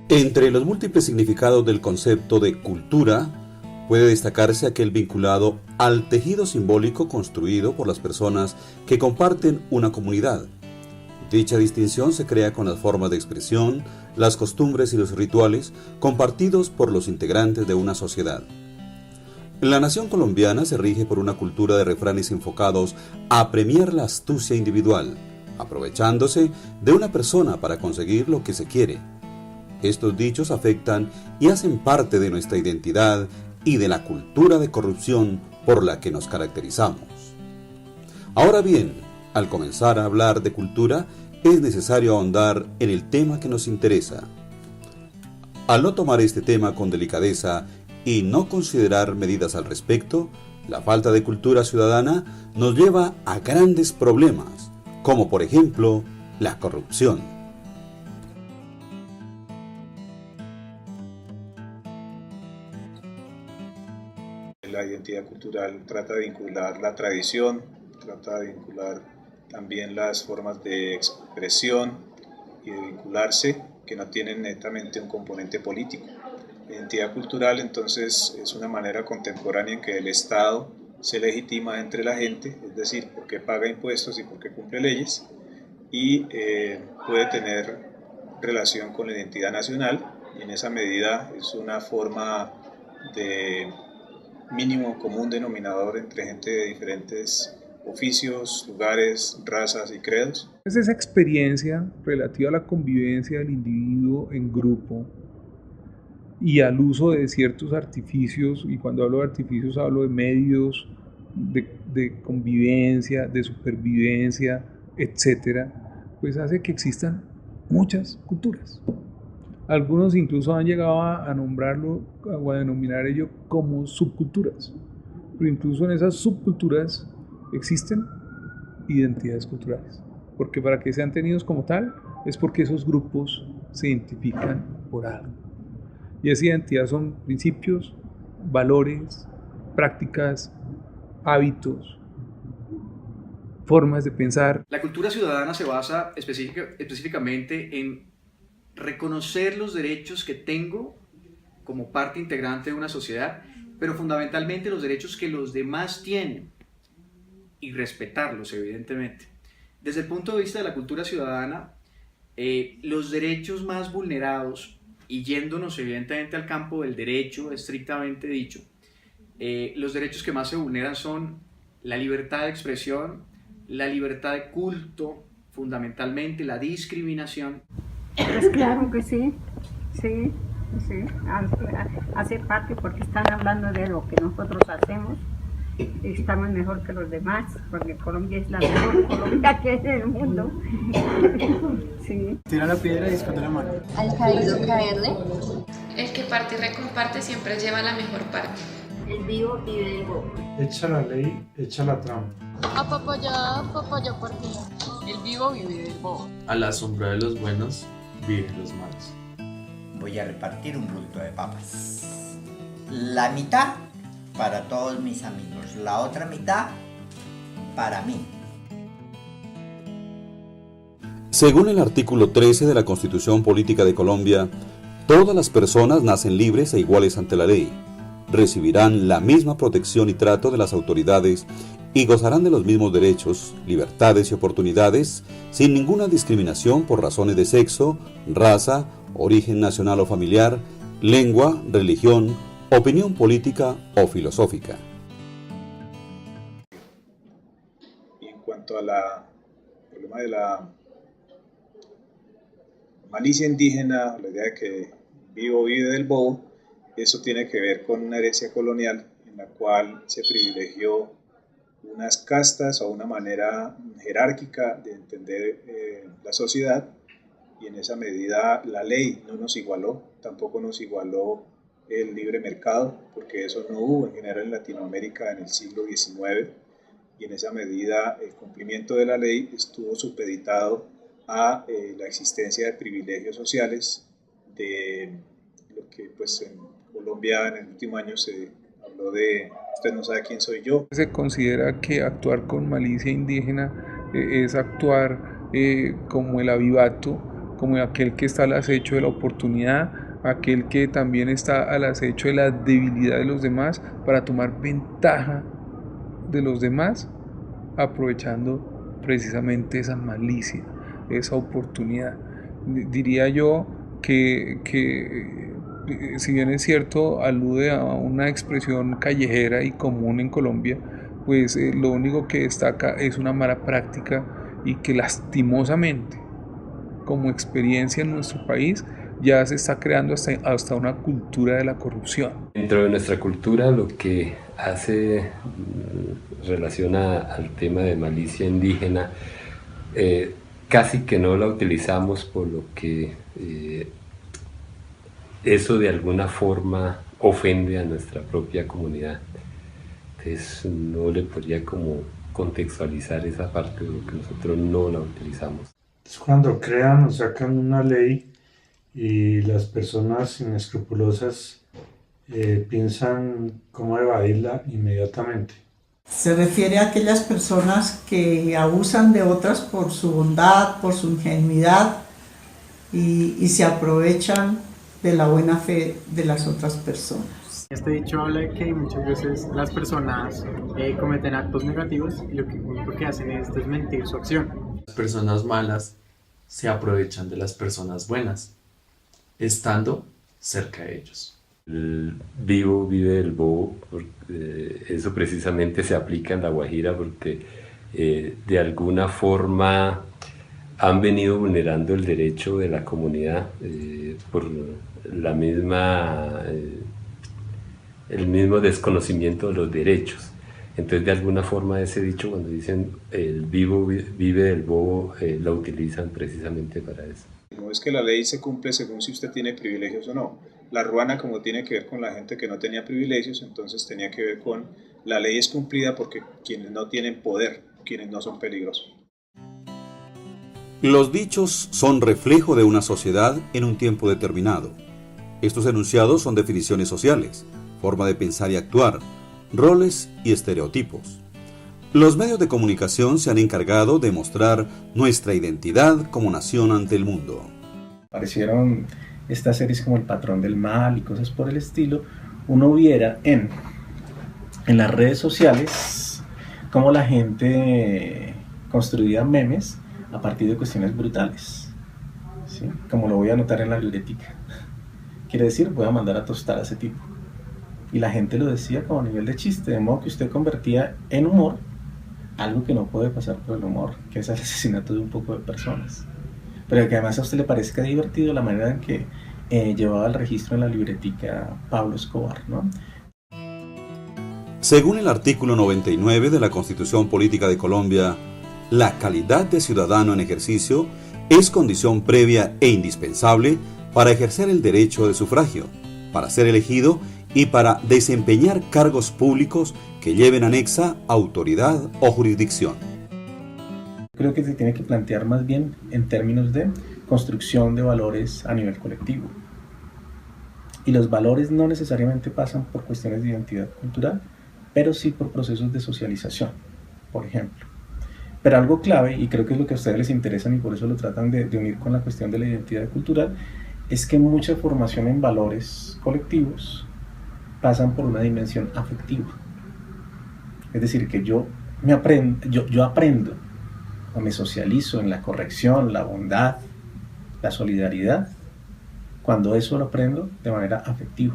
Entre los múltiples significados del concepto de cultura, puede destacarse aquel vinculado al tejido simbólico construido por las personas que comparten una comunidad. Dicha distinción se crea con las formas de expresión, las costumbres y los rituales compartidos por los integrantes de una sociedad. La nación colombiana se rige por una cultura de refranes enfocados a premiar la astucia individual, aprovechándose de una persona para conseguir lo que se quiere. Estos dichos afectan y hacen parte de nuestra identidad y de la cultura de corrupción por la que nos caracterizamos. Ahora bien, al comenzar a hablar de cultura, es necesario ahondar en el tema que nos interesa. Al no tomar este tema con delicadeza y no considerar medidas al respecto, la falta de cultura ciudadana nos lleva a grandes problemas, como por ejemplo la corrupción. La identidad cultural trata de vincular la tradición, trata de vincular también las formas de expresión y de vincularse que no tienen netamente un componente político. La identidad cultural entonces es una manera contemporánea en que el Estado se legitima entre la gente, es decir, por qué paga impuestos y por qué cumple leyes, y puede tener relación con la identidad nacional, y en esa medida es una forma de mínimo común denominador entre gente de diferentes oficios, lugares, razas y credos. Es esa experiencia relativa a la convivencia del individuo en grupo y al uso de ciertos artificios, y cuando hablo de artificios hablo de medios de convivencia, de supervivencia, etcétera, pues hace que existan muchas culturas. Algunos incluso han llegado a nombrarlo o a denominar ello como subculturas, pero incluso en esas subculturas existen identidades culturales, porque para que sean tenidos como tal es porque esos grupos se identifican por algo, y esa identidad son principios, valores, prácticas, hábitos, formas de pensar. La cultura ciudadana se basa específicamente en reconocer los derechos que tengo como parte integrante de una sociedad, pero fundamentalmente los derechos que los demás tienen y respetarlos, evidentemente. Desde el punto de vista de la cultura ciudadana, los derechos más vulnerados, y yéndonos evidentemente al campo del derecho estrictamente dicho, los derechos que más se vulneran son la libertad de expresión, la libertad de culto, fundamentalmente la discriminación. Pues claro que sí, sí, hace parte porque están hablando de lo que nosotros hacemos. Estamos mejor que los demás, porque Colombia es la mejor Colombia que hay en el mundo. Sí. Tira la piedra y esconde la mano. Al caído caerle. El que parte y recomparte siempre lleva la mejor parte. El vivo vive del bobo. Echa la ley, echa la trampa. Papaya partida. El vivo vive del bobo. A la sombra de los buenos viven los malos. Voy a repartir un bulto de papas. La mitad para todos mis amigos, la otra mitad para mí. Según el artículo 13 de la Constitución Política de Colombia, todas las personas nacen libres e iguales ante la ley, recibirán la misma protección y trato de las autoridades y gozarán de los mismos derechos, libertades y oportunidades sin ninguna discriminación por razones de sexo, raza, origen nacional o familiar, lengua, religión, opinión política o filosófica. Y en cuanto al problema de la malicia indígena, la idea de que vivo vive del bobo, eso tiene que ver con una herencia colonial en la cual se privilegió unas castas o una manera jerárquica de entender la sociedad, y en esa medida la ley no nos igualó, tampoco nos igualó el libre mercado, porque eso no hubo en general en Latinoamérica en el siglo XIX, y en esa medida el cumplimiento de la ley estuvo supeditado a la existencia de privilegios sociales, de lo que pues en Colombia en el último año se habló de usted no sabe quién soy yo. Se considera que actuar con malicia indígena es actuar como el avivato como aquel que está al acecho de la oportunidad, aquel que también está al acecho de la debilidad de los demás para tomar ventaja de los demás, aprovechando precisamente esa malicia, esa oportunidad. Diría yo que si bien es cierto, alude a una expresión callejera y común en Colombia, pues lo único que destaca es una mala práctica y que lastimosamente, como experiencia en nuestro país, ya se está creando hasta una cultura de la corrupción. Dentro de nuestra cultura, lo que hace relaciona al tema de malicia indígena, casi que no la utilizamos, por lo que eso de alguna forma ofende a nuestra propia comunidad. Entonces no le podría como contextualizar esa parte de lo que nosotros no la utilizamos. Es cuando crean o sacan una ley y las personas inescrupulosas piensan cómo evadirla inmediatamente. Se refiere a aquellas personas que abusan de otras por su bondad, por su ingenuidad y se aprovechan de la buena fe de las otras personas. Este dicho habla de que muchas veces las personas cometen actos negativos y lo único que hacen es desmentir su acción. Las personas malas se aprovechan de las personas buenas, estando cerca de ellos. El vivo vive del bobo, porque eso precisamente se aplica en La Guajira, porque de alguna forma han venido vulnerando el derecho de la comunidad por la misma, el mismo desconocimiento de los derechos. Entonces, de alguna forma, ese dicho, cuando dicen el vivo vive del bobo, lo utilizan precisamente para eso. No es que la ley se cumple según si usted tiene privilegios o no. La ruana, como tiene que ver con la gente que no tenía privilegios, entonces tenía que ver con la ley es cumplida porque quienes no tienen poder, quienes no son peligrosos. Los dichos son reflejo de una sociedad en un tiempo determinado. Estos enunciados son definiciones sociales, forma de pensar y actuar, roles y estereotipos. Los medios de comunicación se han encargado de mostrar nuestra identidad como nación ante el mundo. Aparecieron estas series como El Patrón del Mal y cosas por el estilo. Uno viera en las redes sociales cómo la gente construía memes a partir de cuestiones brutales, ¿sí? Como lo voy a anotar en la libretica. Quiere decir, voy a mandar a tostar a ese tipo. Y la gente lo decía como a nivel de chiste, de modo que usted convertía en humor algo que no puede pasar por el humor, que es el asesinato de un poco de personas. Pero que además a usted le parezca divertido la manera en que llevaba el registro en la libretica Pablo Escobar, ¿no? Según el artículo 99 de la Constitución Política de Colombia, la calidad de ciudadano en ejercicio es condición previa e indispensable para ejercer el derecho de sufragio, para ser elegido y para desempeñar cargos públicos que lleven anexa autoridad o jurisdicción. Creo que se tiene que plantear más bien en términos de construcción de valores a nivel colectivo. Y los valores no necesariamente pasan por cuestiones de identidad cultural, pero sí por procesos de socialización, por ejemplo. Pero algo clave, y creo que es lo que a ustedes les interesa y por eso lo tratan de unir con la cuestión de la identidad cultural, es que mucha formación en valores colectivos pasan por una dimensión afectiva. Es decir, que yo aprendo o me socializo en la corrección, la bondad, la solidaridad, cuando eso lo aprendo de manera afectiva.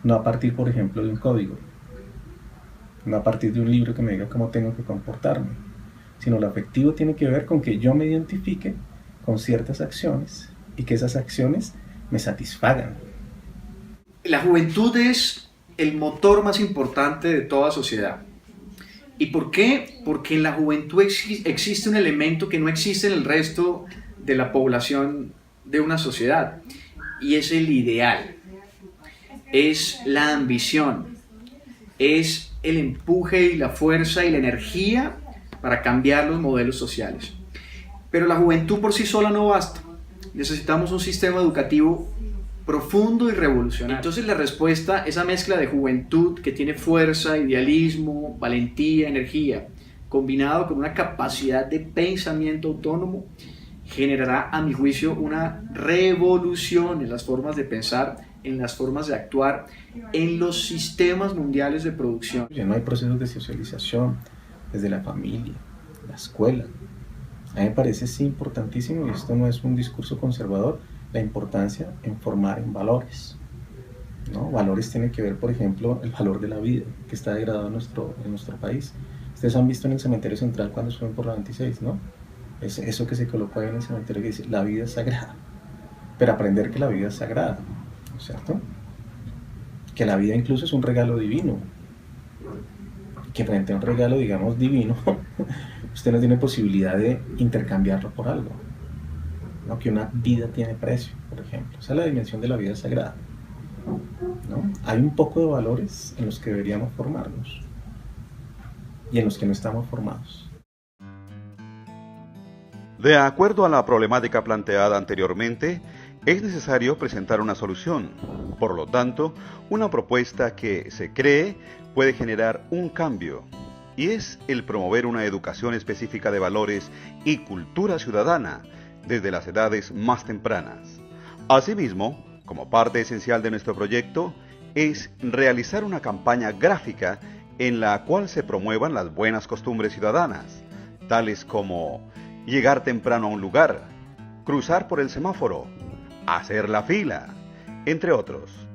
No a partir, por ejemplo, de un código, no a partir de un libro que me diga cómo tengo que comportarme, sino lo afectivo tiene que ver con que yo me identifique con ciertas acciones y que esas acciones me satisfagan. La juventud es el motor más importante de toda sociedad. ¿Y por qué? Porque en la juventud existe un elemento que no existe en el resto de la población de una sociedad, y es el ideal, es la ambición, es el empuje y la fuerza y la energía para cambiar los modelos sociales. Pero la juventud por sí sola no basta. Necesitamos un sistema educativo profundo y revolucionario. Entonces la respuesta, esa mezcla de juventud que tiene fuerza, idealismo, valentía, energía, combinado con una capacidad de pensamiento autónomo, generará, a mi juicio, una revolución en las formas de pensar, en las formas de actuar, en los sistemas mundiales de producción. Ya no hay procesos de socialización desde la familia, la escuela. A mí me parece sí importantísimo, y esto no es un discurso conservador, la importancia en formar en valores, ¿no? Valores tienen que ver, por ejemplo, el valor de la vida, que está degradado en nuestro país. Ustedes han visto en el cementerio central cuando suben por la 26, ¿no? Eso que se colocó ahí en el cementerio que dice, la vida es sagrada. Pero aprender que la vida es sagrada, ¿no es cierto? Que la vida incluso es un regalo divino. Que frente a un regalo, digamos, divino, usted no tiene posibilidad de intercambiarlo por algo, ¿no? Que una vida tiene precio, por ejemplo. Esa es la dimensión de la vida sagrada, ¿no? Hay un poco de valores en los que deberíamos formarnos y en los que no estamos formados. De acuerdo a la problemática planteada anteriormente, es necesario presentar una solución. Por lo tanto, una propuesta que se cree puede generar un cambio, y es el promover una educación específica de valores y cultura ciudadana desde las edades más tempranas. Asimismo, como parte esencial de nuestro proyecto, es realizar una campaña gráfica en la cual se promuevan las buenas costumbres ciudadanas, tales como llegar temprano a un lugar, cruzar por el semáforo, hacer la fila, entre otros.